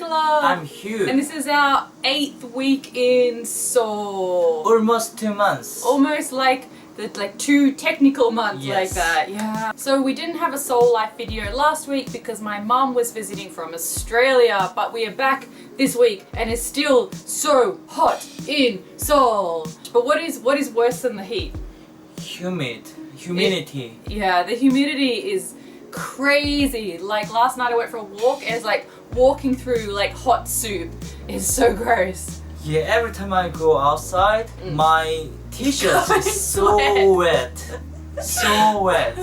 Nichola. I'm Hugh. And this is our 8th week in Seoul. Almost 2 months. Almost like 2 technical months, yes. like that. Yeah. So we didn't have a Seoul Life video last week because my mum was visiting from Australia, but we are back this week and it's still so hot in Seoul. But what is worse than the heat? Humidity. Yeah, the humidity is crazy. Like last night I went for a walk and it's like walking through like hot soup. It's so gross. Yeah, every time I go outside, my t-shirt is so wet. So wet.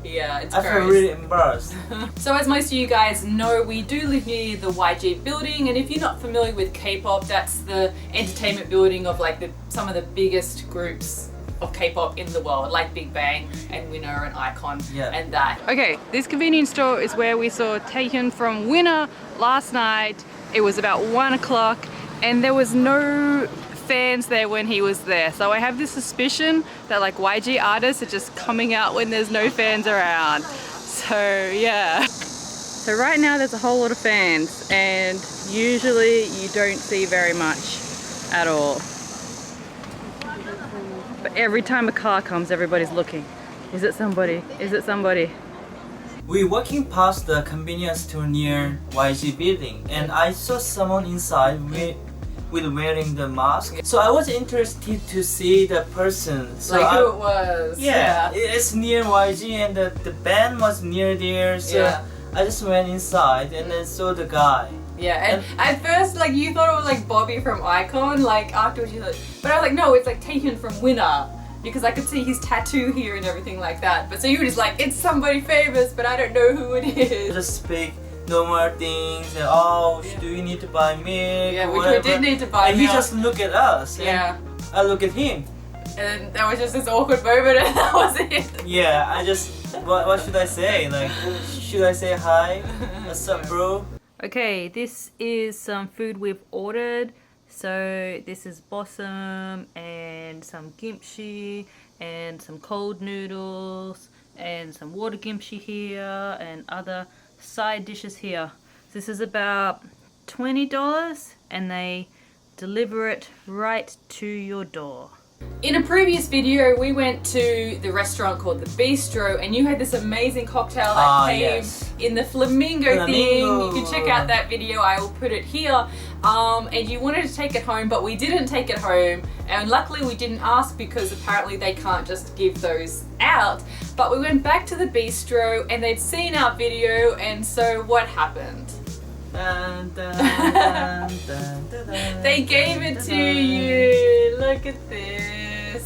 Yeah, it's I gross. feel really embarrassed. So as most of you guys know, we do live near the YG building, and if you're not familiar with Kpop, that's the entertainment building of like some of the biggest groups of K-pop in the world, like Big Bang and Winner and Icon and that. Okay, this convenience store is where we saw Taehyun from Winner last night. It was about 1 o'clock and there was no fans there when he was there. So I have this suspicion that like YG artists are just coming out when there's no fans around. So yeah. So right now there's a whole lot of fans and usually you don't see very much at all. But every time a car comes, everybody's looking. Is it somebody? Is it somebody? We walking past the convenience store near YG building and I saw someone inside with wearing the mask. So I was interested to see the person. So like who it was. Yeah, it's near YG and the band was near there. So I just went inside and then saw the guy. Yeah, and at first, like, you thought it was like Bobby from Icon, like afterwards you thought, but I was like, no, it's like Taehyun from Winner, because I could see his tattoo here and everything like that. But so you were just like, it's somebody famous, but I don't know who it is. Just speak normal things and do you need to buy milk? Yeah, or which whatever. we did need to buy and milk. he just look at us. Yeah. And I look at him. And that was just this awkward moment and that was it. Yeah, I just, what should I say? Like, should I say hi? What's up, bro? Okay, this is some food we've ordered. So this is bossam and some kimchi and some cold noodles and some water kimchi here and other side dishes here. This is about $20 and they deliver it right to your door. In a previous video we went to the restaurant called the Bistro and you had this amazing cocktail that came in the flamingo thing. You can check out that video, I will put it here. And you wanted to take it home but we didn't take it home and luckily we didn't ask because apparently they can't just give those out. But we went back to the Bistro and they'd seen our video and so what happened? Dun, dun, dun, dun, dun, dun, they gave it to you. Look at this.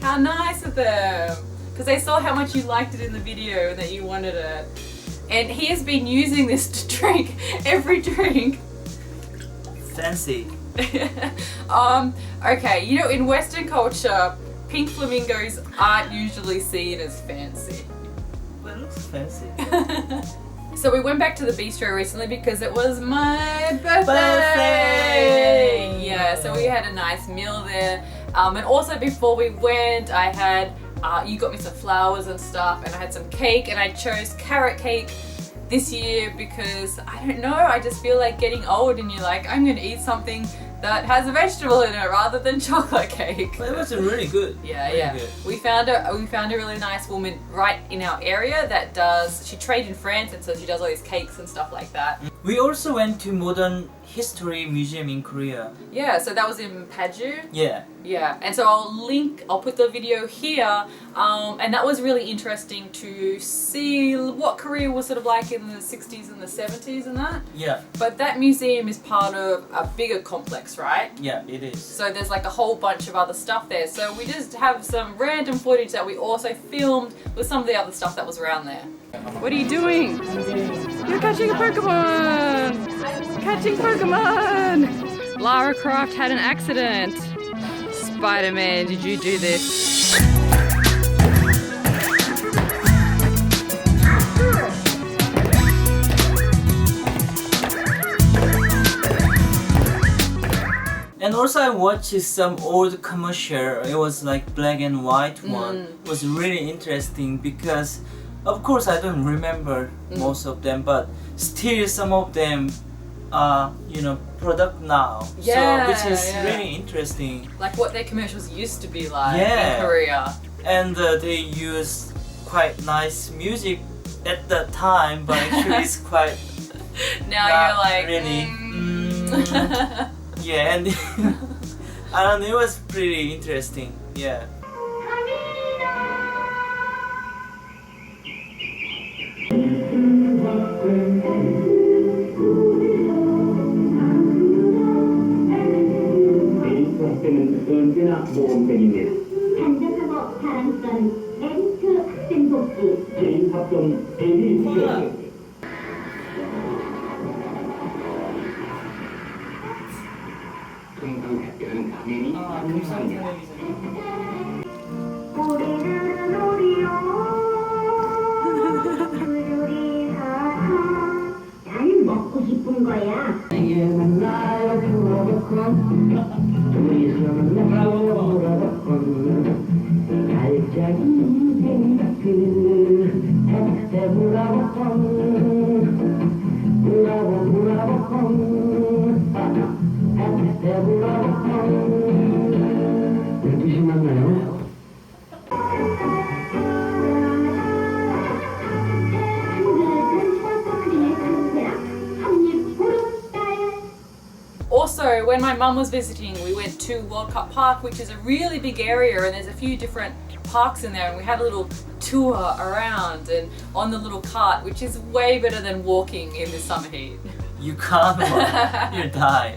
How nice of them. Because they saw how much you liked it in the video and that you wanted it. And he has been using this to drink every drink. Fancy. Okay, you know, in Western culture, pink flamingos aren't usually seen as fancy. But it looks fancy. So we went back to the Bistro recently because it was my birthday! Yeah, so we had a nice meal there. And also before we went, I had, you got me some flowers and stuff and I had some cake and I chose carrot cake this year because, I don't know, I just feel like getting old and you're like, I'm gonna eat something that has a vegetable in it rather than chocolate cake. But it was really good. Yeah, really yeah. Good. We found a really nice woman right in our area that she trained in France and so she does all these cakes and stuff like that. We also went to Modern History Museum in Korea. Yeah, so that was in Paju. Yeah. Yeah, and so I'll put the video here, and that was really interesting to see what Korea was sort of like in the 60s and the 70s and that. Yeah. But that museum is part of a bigger complex, right? Yeah, it is. So there's like a whole bunch of other stuff there. So we just have some random footage that we also filmed with some of the other stuff that was around there. What are you doing? You're catching a Pokemon! Catching Pokemon! Lara Croft had an accident. Spider-Man, did you do this? And also I watched some old commercial. It was like black and white one. It was really interesting because of course I don't remember most of them, but still some of them product now. Yeah, so which is yeah. really interesting. Like what their commercials used to be like Yeah. in Korea. And they use quite nice music at the time, but actually it's quite Now not you're like, really. Yeah, and I don't know, it was pretty interesting. Yeah. 때는 언제나 모범생입니다. 단정하고 자랑스러운 엘리트 학생 복지. 개인 합동 대리 수업. 동상학교는 당연히 동상입니다. 우리는 우리요. 우리 사서 잘 먹고 싶은 거야. 뜻이 맞나요? Also, when my mum was visiting, we went to World Cup Park, which is a really big area, and there's a few different parks in there, and we had a little tour around and on the little cart, which is way better than walking in the summer heat. You can't walk. You die.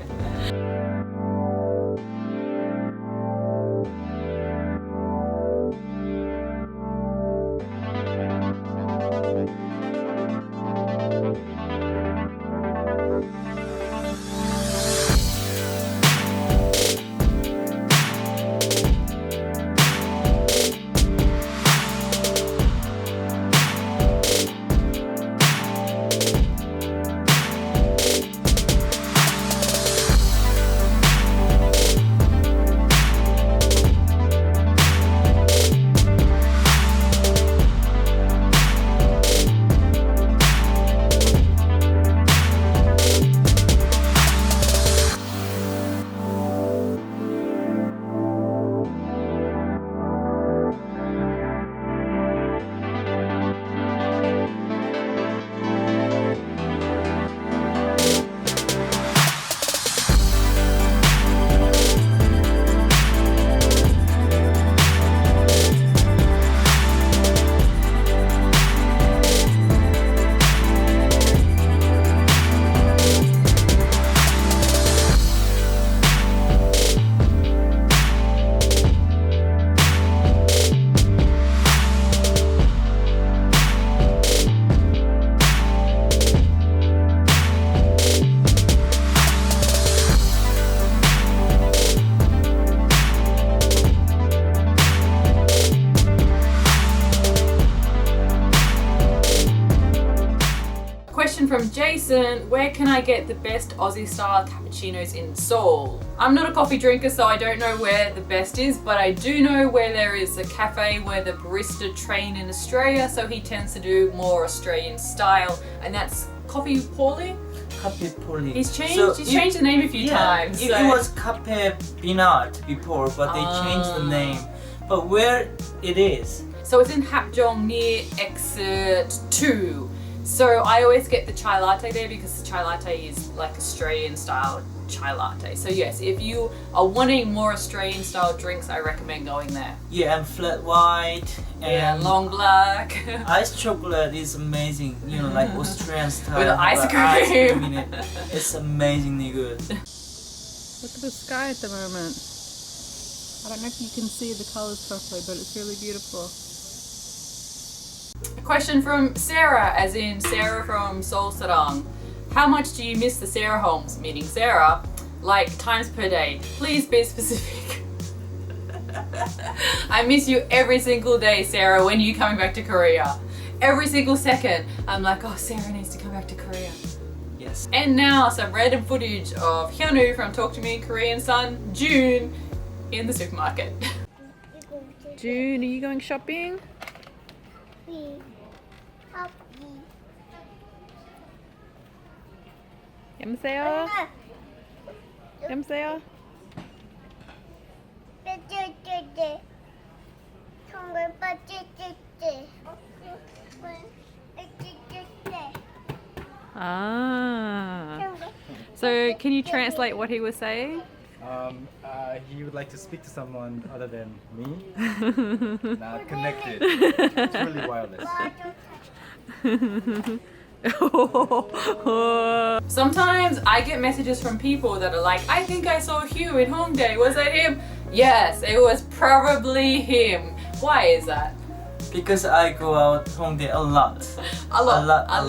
From Jason, where can I get the best Aussie style cappuccinos in Seoul? I'm not a coffee drinker, so I don't know where the best is, but I do know where there is a cafe where the barista trained in Australia, so he tends to do more Australian style, and that's Coffee Paulie. Cafe Poli. He's changed the name a few times. It was Cafe Binart before, but they changed the name. But where it is? So it's in Hapjeong near Exit 2. So I always get the chai latte there because the chai latte is like Australian style chai latte. So yes, if you are wanting more Australian style drinks, I recommend going there. Yeah, and flat white and long black. Ice chocolate is amazing. Like Australian style. With ice but cream. in it. It's amazingly good. Look at the sky at the moment. I don't know if you can see the colours properly, but it's really beautiful. A question from Sarah, as in Sarah from Seoul Sarang. How much do you miss the Sarah homes, meaning Sarah, like times per day? Please be specific. I miss you every single day, Sarah, when you coming back to Korea. Every single second, I'm like, oh, Sarah needs to come back to Korea. Yes. And now some random footage of Hyunwoo from Talk to Me Korean son, June, in the supermarket. June, are you going shopping? 여보세요? 여보세요? 찌찌찌찌 정글 빠찌찌찌 찌찌찌찌 Ah. So can you translate what he was saying? He would like to speak to someone other than me. Not connected. It's really wireless. Sometimes I get messages from people that are like, I think I saw Hugh in Hongdae. Was that him? Yes, it was probably him. Why is that? Because I go out Hongdae a lot. A lot. A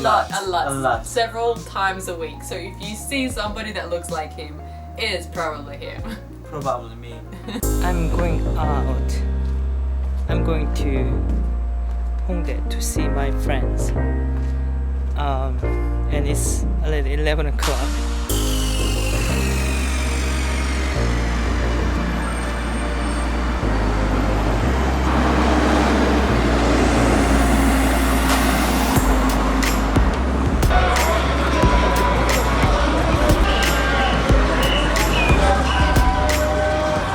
lot. Several times a week. So if you see somebody that looks like him, it is probably him. Probably me. I'm going out. I'm going to Hongdae to see my friends. And it's already 11 o'clock.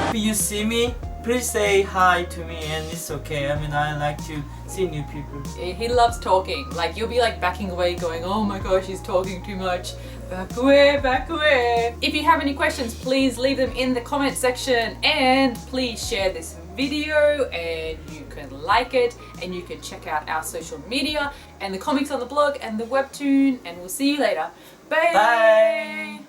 If you see me, please say hi to me, and it's okay. I mean, I like to see new people. He loves talking. Like, you'll be like backing away going, oh my gosh, he's talking too much. Back away, back away. If you have any questions, please leave them in the comment section, and please share this video, and you can like it, and you can check out our social media and the comics on the blog and the webtoon, and we'll see you later. Bye. Bye.